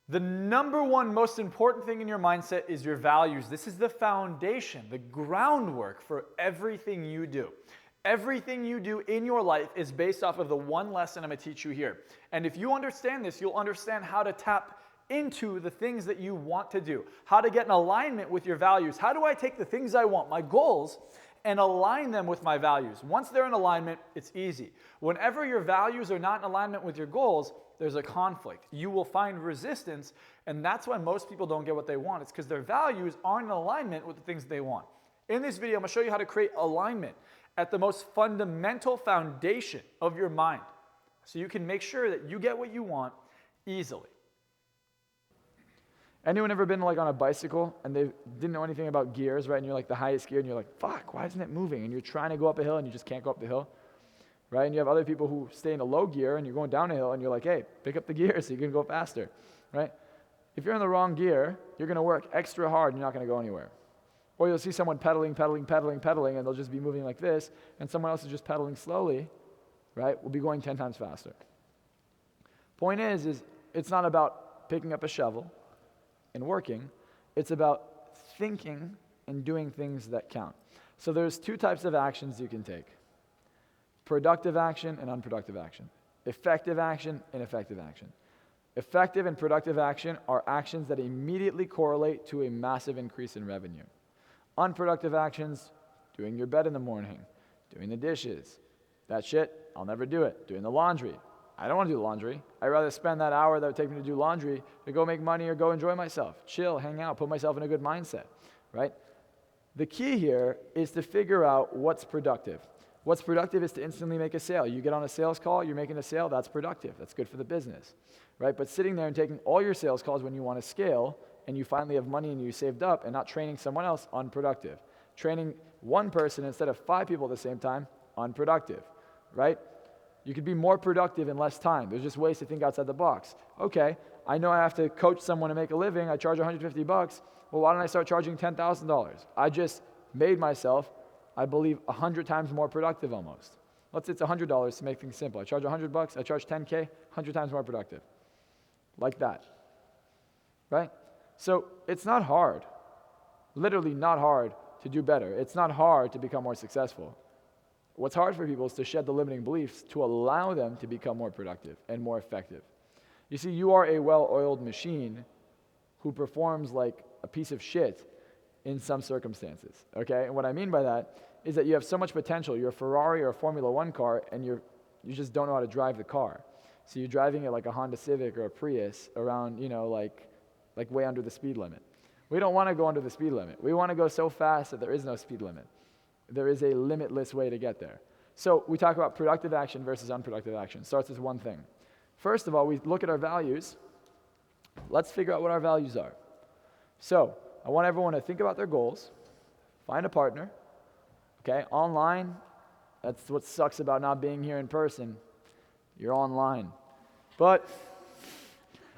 The number one most important thing in your mindset is your values. This is the foundation, the groundwork for everything you do. Everything you do in your life is based off of the one lesson I'm going to teach you here. And if you understand this, you'll understand how to tap into the things that you want to do, how to get in alignment with your values. How do I take the things I want, my goals, and align them with my values? Once they're in alignment, it's easy. Whenever your values are not in alignment with your goals, there's a conflict. You will find resistance, and that's why most people don't get what they want. It's because their values aren't in alignment with the things they want. In this video, I'm going to show you how to create alignment at the most fundamental foundation of your mind, so you can make sure that you get what you want easily. Anyone ever been like on a bicycle and they didn't know anything about gears, right? And you're like the highest gear and you're like, fuck, why isn't it moving? And you're trying to go up a hill and you just can't go up the hill, right? And you have other people who stay in a low gear and you're going down a hill and you're like, hey, pick up the gear so you can go faster, right? If you're in the wrong gear, you're going to work extra hard and you're not going to go anywhere. Or you'll see someone pedaling, and they'll just be moving like this, and someone else is just pedaling slowly, right? Will be going 10 times faster. Point is it's not about picking up a shovel and working. It's about thinking and doing things that count. So there's two types of actions you can take: productive action and unproductive action. Effective action and effective action. Effective and productive action are actions that immediately correlate to a massive increase in revenue. Unproductive actions: doing your bed in the morning, doing the dishes. That shit, I'll never do it. Doing the laundry. I don't want to do the laundry. I'd rather spend that hour that would take me to do laundry to go make money or go enjoy myself, chill, hang out, put myself in a good mindset, right? The key here is to figure out what's productive. What's productive is to instantly make a sale. You get on a sales call, you're making a sale, that's productive. That's good for the business, right? But sitting there and taking all your sales calls when you want to scale and you finally have money and you saved up and not training someone else, unproductive. Training one person instead of 5 people at the same time, unproductive, right? You could be more productive in less time. There's just ways to think outside the box. Okay, I know I have to coach someone to make a living. I charge $150. Well, why don't I start charging $10,000? I just made myself, I believe, 100 times more productive almost. Let's say it's $100 to make things simple. I charge $100, I charge $10K, 100 times more productive. Like that, right? So it's not hard, literally not hard to do better. It's not hard to become more successful. What's hard for people is to shed the limiting beliefs to allow them to become more productive and more effective. You see, you are a well-oiled machine who performs like a piece of shit in some circumstances, okay? And what I mean by that is that you have so much potential. You're a Ferrari or a Formula One car, and you just don't know how to drive the car. So you're driving it like a Honda Civic or a Prius around, like way under the speed limit. We don't want to go under the speed limit. We want to go so fast that there is no speed limit. There is a limitless way to get there. So we talk about productive action versus unproductive action. It starts with one thing. First of all, we look at our values. Let's figure out what our values are. So I want everyone to think about their goals, find a partner, okay? Online, that's what sucks about not being here in person. You're online. But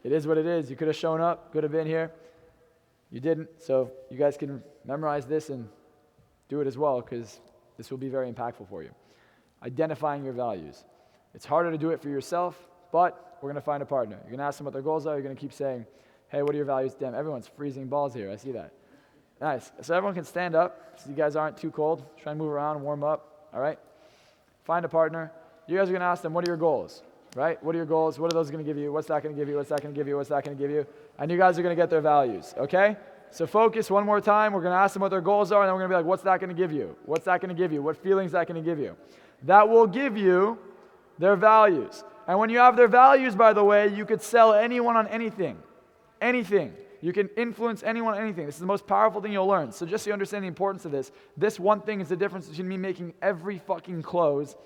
it is what it is. You could have shown up, could have been here. You didn't, so you guys can memorize this and do it as well, because this will be very impactful for you. Identifying your values. It's harder to do it for yourself, but we're going to find a partner. You're going to ask them what their goals are. You're going to keep saying, hey, what are your values? Damn, everyone's freezing balls here. I see that. Nice. So everyone can stand up so you guys aren't too cold. Try and move around, warm up, all right? Find a partner. You guys are going to ask them, what are your goals, right? What are your goals? What are those going to give you? What's that going to give you? What's that going to give you? What's that going to give you? And you guys are going to get their values, okay? So focus one more time. We're going to ask them what their goals are, and then we're going to be like, what's that going to give you? What's that going to give you? What feelings is that going to give you? That will give you their values. And when you have their values, by the way, you could sell anyone on anything. Anything. You can influence anyone on anything. This is the most powerful thing you'll learn. So just so you understand the importance of this one thing is the difference between me making every fucking close,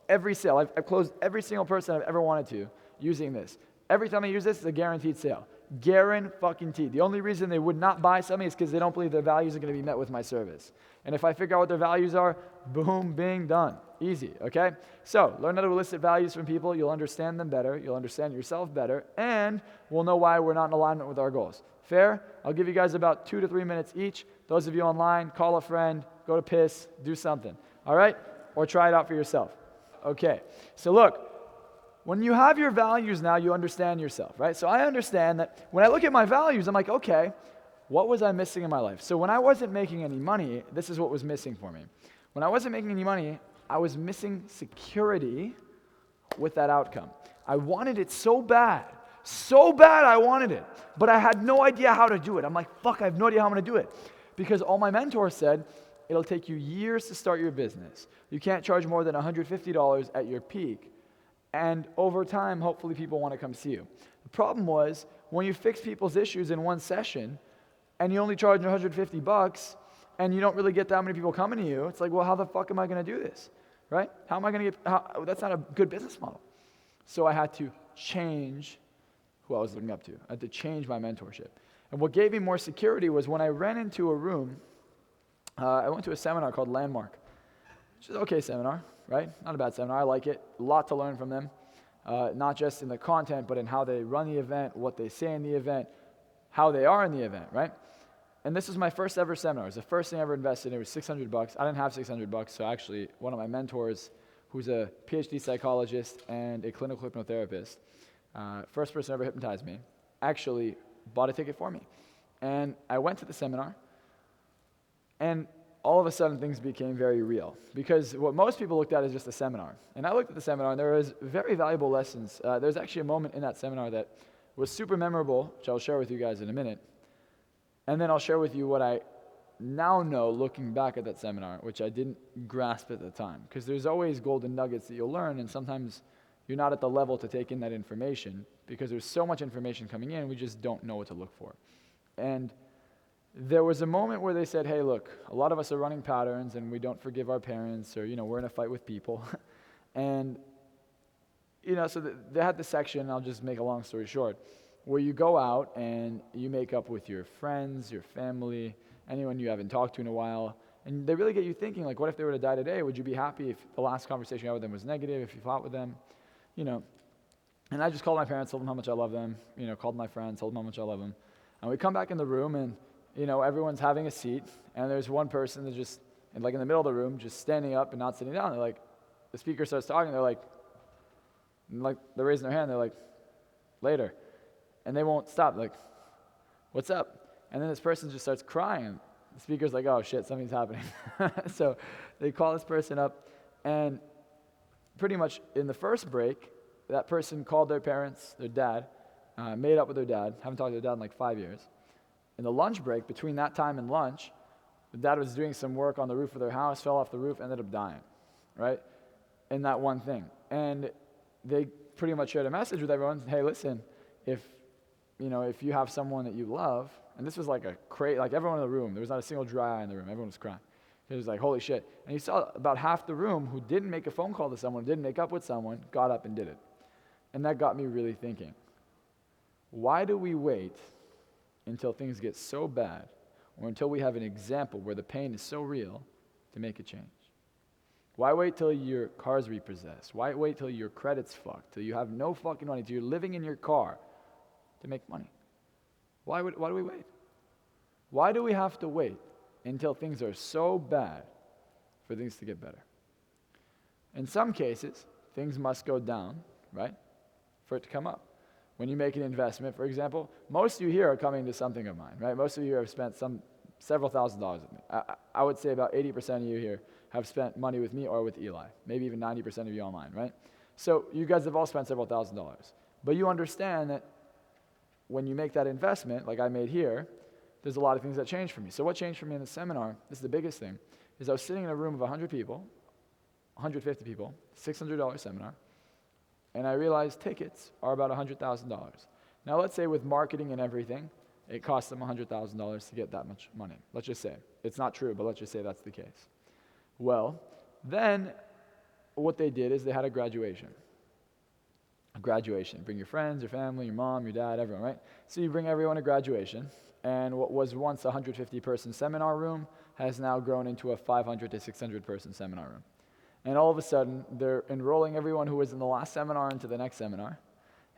every sale. I've closed every single person I've ever wanted to using this. Every time I use this, it's a guaranteed sale. Guaranteed. The only reason they would not buy something is because they don't believe their values are going to be met with my service. And if I figure out what their values are, boom, bing, done. Easy, okay? So, learn how to elicit values from people. You'll understand them better. You'll understand yourself better. And we'll know why we're not in alignment with our goals. Fair? I'll give you guys about 2 to 3 minutes each. Those of you online, call a friend, go to piss, do something. All right? Or try it out for yourself. Okay. So look, when you have your values now, you understand yourself, right? So I understand that when I look at my values, I'm like, okay, what was I missing in my life? So when I wasn't making any money, this is what was missing for me. When I wasn't making any money, I was missing security with that outcome. I wanted it so bad I wanted it, but I had no idea how to do it. I'm like, fuck, I have no idea how I'm gonna do it. Because all my mentors said, it'll take you years to start your business. You can't charge more than $150 at your peak. And over time, hopefully people want to come see you. The problem was, when you fix people's issues in one session, and you only charge $150, and you don't really get that many people coming to you, it's like, well, how the fuck am I going to do this, right? How am I going to get, that's not a good business model. So I had to change who I was looking up to. I had to change my mentorship. And what gave me more security was when I ran into a room, I went to a seminar called Landmark, which is an okay seminar, right? Not a bad seminar. I like it. A lot to learn from them, not just in the content, but in how they run the event, what they say in the event, how they are in the event, right? And this was my first ever seminar. It was the first thing I ever invested in. It was $600. I didn't have $600, so actually one of my mentors, who's a PhD psychologist and a clinical hypnotherapist, first person ever hypnotized me, actually bought a ticket for me. And I went to the seminar, and all of a sudden things became very real. Because what most people looked at is just a seminar. And I looked at the seminar, and there was very valuable lessons. There's actually a moment in that seminar that was super memorable, which I'll share with you guys in a minute. And then I'll share with you what I now know looking back at that seminar, which I didn't grasp at the time. Because there's always golden nuggets that you'll learn, and sometimes you're not at the level to take in that information because there's so much information coming in, we just don't know what to look for. And there was a moment where they said, hey, look, a lot of us are running patterns and we don't forgive our parents, or, we're in a fight with people. And, so they had this section, I'll just make a long story short, where you go out and you make up with your friends, your family, anyone you haven't talked to in a while, and they really get you thinking, like, what if they were to die today? Would you be happy if the last conversation you had with them was negative, if you fought with them? And I just called my parents, told them how much I love them, called my friends, told them how much I love them. And we come back in the room, and, everyone's having a seat, and there's one person that's just, in the middle of the room, just standing up and not sitting down. They're like, the speaker starts talking, they're they're raising their hand, they're like, later. And they won't stop, what's up? And then this person just starts crying, and the speaker's like, oh shit, something's happening. So they call this person up, and pretty much in the first break, that person called their parents, their dad, made up with their dad, haven't talked to their dad in 5 years. In the lunch break, between that time and lunch, the dad was doing some work on the roof of their house, fell off the roof, ended up dying, right? In that one thing. And they pretty much shared a message with everyone, hey, listen, if you have someone that you love, and this was everyone in the room, there was not a single dry eye in the room, everyone was crying. It was like, holy shit. And you saw about half the room who didn't make a phone call to someone, didn't make up with someone, got up and did it. And that got me really thinking, why do we wait until things get so bad, or until we have an example where the pain is so real to make a change? Why wait till your car's repossessed? Why wait till your credit's fucked, till you have no fucking money, till you're living in your car to make money? Why do we wait? Why do we have to wait until things are so bad for things to get better? In some cases, things must go down, right, for it to come up. When you make an investment, for example, most of you here are coming to something of mine, right? Most of you have spent several $1,000s with me. I would say about 80% of you here have spent money with me or with Eli, maybe even 90% of you online, right? So you guys have all spent several $1,000s. But you understand that when you make that investment, like I made here, there's a lot of things that change for me. So what changed for me in the seminar, this is the biggest thing, is I was sitting in a room of 100 people, 150 people, $600 seminar, and I realized tickets are about $100,000. Now let's say with marketing and everything, it costs them $100,000 to get that much money. Let's just say. It's not true, but let's just say that's the case. Well, then what they did is they had a graduation. A graduation. Bring your friends, your family, your mom, your dad, everyone, right? So you bring everyone to graduation, and what was once a 150-person seminar room has now grown into a 500 to 600-person seminar room. And all of a sudden, they're enrolling everyone who was in the last seminar into the next seminar,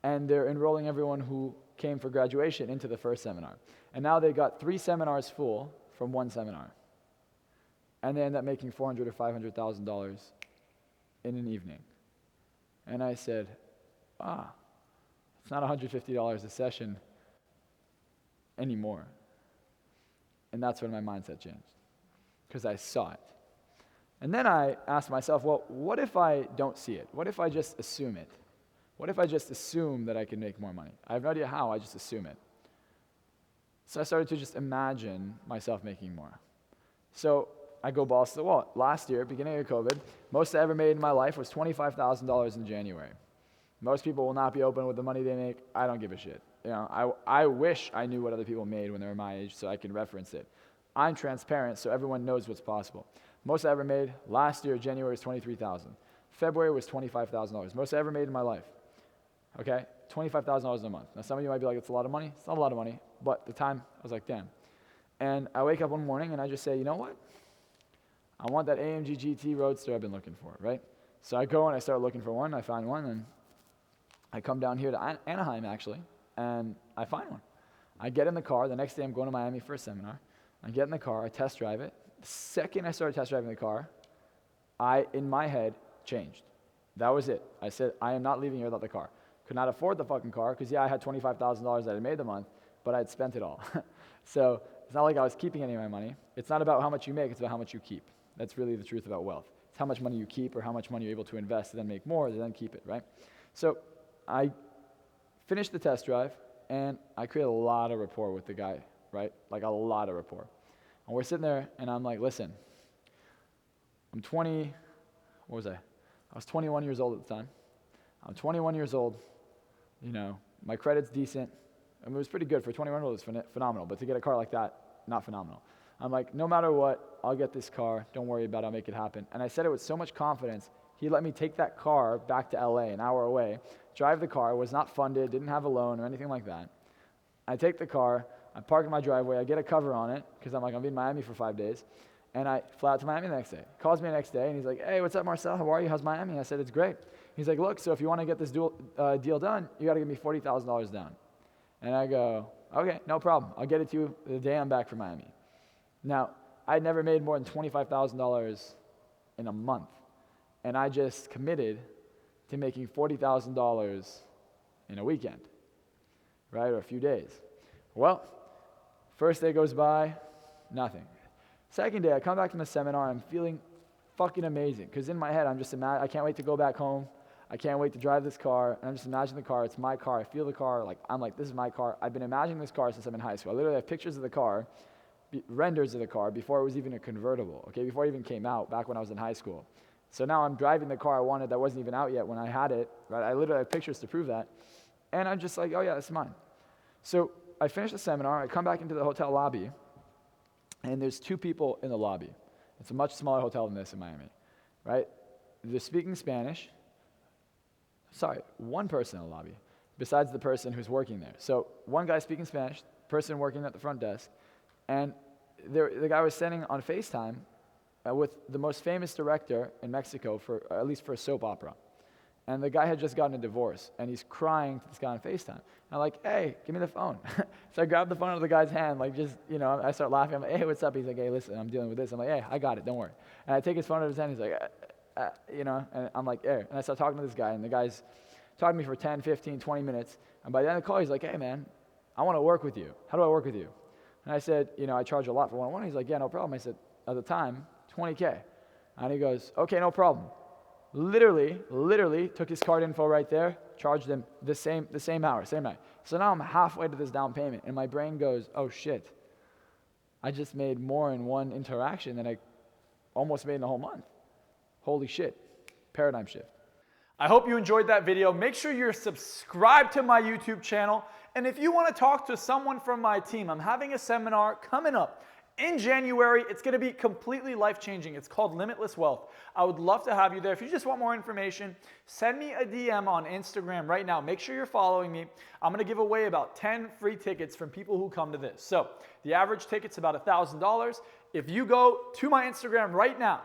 and they're enrolling everyone who came for graduation into the first seminar. And now they got 3 seminars full from one seminar. And they end up making $400,000 or $500,000 in an evening. And I said, it's not $150 a session anymore. And that's when my mindset changed, because I saw it. And then I asked myself, well, what if I don't see it? What if I just assume it? What if I just assume that I can make more money? I have no idea how, I just assume it. So I started to just imagine myself making more. So I go balls to the wall. Last year, beginning of COVID, most I ever made in my life was $25,000 in January. Most people will not be open with the money they make. I don't give a shit. I wish I knew what other people made when they were my age so I can reference it. I'm transparent so everyone knows what's possible. Most I ever made last year, January, was $23,000. February was $25,000. Most I ever made in my life. Okay? $25,000 a month. Now some of you might be like, it's a lot of money. It's not a lot of money. But at the time, I was like, damn. And I wake up one morning and I just say, you know what? I want that AMG GT Roadster I've been looking for, right? So I go and I start looking for one. I find one, and I come down here to Anaheim, actually, and I find one. I get in the car. The next day I'm going to Miami for a seminar. I get in the car. I test drive it. The second I started test driving the car, in my head, changed. That was it. I said, I am not leaving here without the car. Could not afford the fucking car, because I had $25,000 that I made the month, but I had spent it all. So it's not like I was keeping any of my money. It's not about how much you make, it's about how much you keep. That's really the truth about wealth. It's how much money you keep or how much money you're able to invest to then make more, to then keep it, right? So I finished the test drive, and I created a lot of rapport with the guy, right? Like a lot of rapport. And we're sitting there, and I'm like, listen, I'm 20, what was I was 21 years old at the time. I'm 21 years old, my credit's decent. I mean, it was pretty good for 21 years old, it's phenomenal, but to get a car like that, not phenomenal. I'm like, no matter what, I'll get this car, don't worry about it, I'll make it happen. And I said it with so much confidence, he let me take that car back to LA, an hour away, drive the car, was not funded, didn't have a loan or anything like that. I take the car, I park in my driveway, I get a cover on it, because I'm like, I'll be in Miami for 5 days, and I fly out to Miami the next day. He calls me the next day, and he's like, hey, what's up, Marcel, how are you, how's Miami? I said, it's great. He's like, look, so if you want to get this deal done, you got to give me $40,000 down. And I go, okay, no problem. I'll get it to you the day I'm back from Miami. Now, I'd never made more than $25,000 in a month, and I just committed to making $40,000 in a weekend, right, or a few days. Well, first day goes by, nothing. Second day, I come back from the seminar, I'm feeling fucking amazing, because in my head, I'm just I can't wait to go back home. I can't wait to drive this car, and I'm just imagining the car. It's my car. I feel the car. I'm like, this is my car. I've been imagining this car since I'm in high school. I literally have pictures of the car, renders of the car, before it was even a convertible, okay, before it even came out, back when I was in high school. So now I'm driving the car I wanted that wasn't even out yet when I had it, right? I literally have pictures to prove that. And I'm just like, oh yeah, that's mine. So I finish the seminar. I come back into the hotel lobby, and there's two people in the lobby. It's a much smaller hotel than this in Miami, right? They're speaking Spanish. Sorry, one person in the lobby, besides the person who's working there. So one guy speaking Spanish, person working at the front desk, and the guy was sitting on FaceTime with the most famous director in Mexico, at least for a soap opera. And the guy had just gotten a divorce, and he's crying to this guy on FaceTime. And I'm like, hey, give me the phone. So I grab the phone out of the guy's hand, I start laughing. I'm like, hey, what's up? He's like, hey, listen, I'm dealing with this. I'm like, hey, I got it, don't worry. And I take his phone out of his hand, he's like, and I'm like, hey. And I start talking to this guy, and the guy's talking to me for 10, 15, 20 minutes. And by the end of the call, he's like, hey, man, I want to work with you. How do I work with you? And I said, I charge a lot for one-on-one. He's like, yeah, no problem. I said, at the time, $20K. And he goes, okay, no problem. Literally took his card info right there, charged him the same hour, same night. So now I'm halfway to this down payment, and my brain goes, oh shit, I just made more in one interaction than I almost made in the whole month. Holy shit, paradigm shift. I hope you enjoyed that video. Make sure you're subscribed to my YouTube channel. And if you want to talk to someone from my team, I'm having a seminar coming up in January. It's going to be completely life-changing. It's called Limitless Wealth. I would love to have you there. If you just want more information, send me a DM on Instagram right now. Make sure you're following me. I'm going to give away about 10 free tickets from people who come to this. So the average ticket's about $1,000. If you go to my Instagram right now,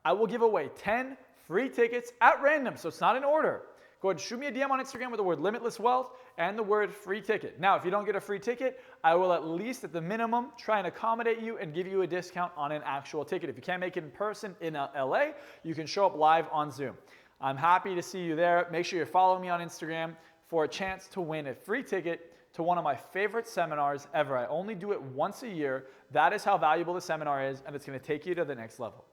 I will give away 10 free tickets at random, so it's not in order. Go ahead and shoot me a DM on Instagram with the word Limitless Wealth and the word free ticket. Now, if you don't get a free ticket, I will at least at the minimum try and accommodate you and give you a discount on an actual ticket. If you can't make it in person in LA, you can show up live on Zoom. I'm happy to see you there. Make sure you're following me on Instagram for a chance to win a free ticket to one of my favorite seminars ever. I only do it once a year. That is how valuable the seminar is, and it's going to take you to the next level.